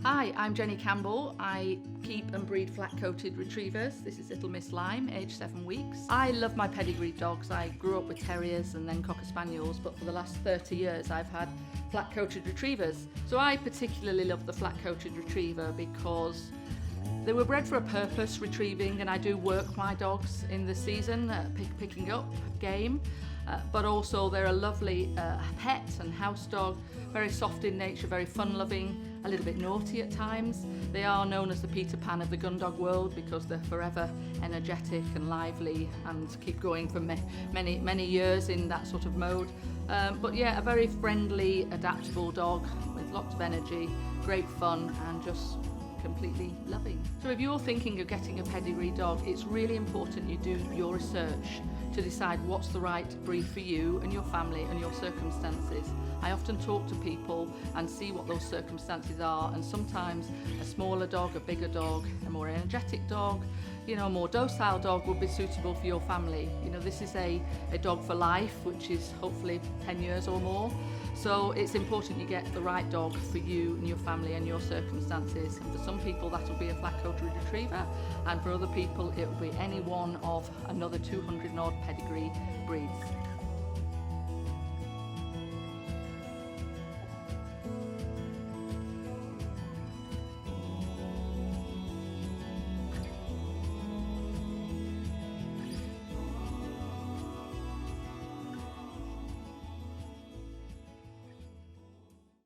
Hi, I'm Jenny Campbell. I keep and breed flat-coated retrievers. This is little Miss Lime, aged 7 weeks. I love my pedigree dogs. I grew up with terriers and then cocker spaniels, but for the last 30 years I've had flat-coated retrievers. So I particularly love the flat-coated retriever because they were bred for a purpose, retrieving, and I do work my dogs in the season, picking up game, but also they're a lovely pet and house dog, very soft in nature, very fun-loving, a little bit naughty at times. They are known as the Peter Pan of the gun dog world because they're forever energetic and lively and keep going for many years in that sort of mode. But yeah, a very friendly, adaptable dog with lots of energy, great fun, and just completely loving. So if you're thinking of getting a pedigree dog, it's really important you do your research to decide what's the right breed for you and your family and your circumstances. I often talk to people and see what those circumstances are, and sometimes a smaller dog, a bigger dog, a more energetic dog, a more docile dog would be suitable for your family. This is a dog for life, which is hopefully 10 years or more. So it's important you get the right dog for you and your family and your circumstances. And for some people that will be a flat-coated retriever, and for other people it will be any one of another 200 and odd pedigree breeds.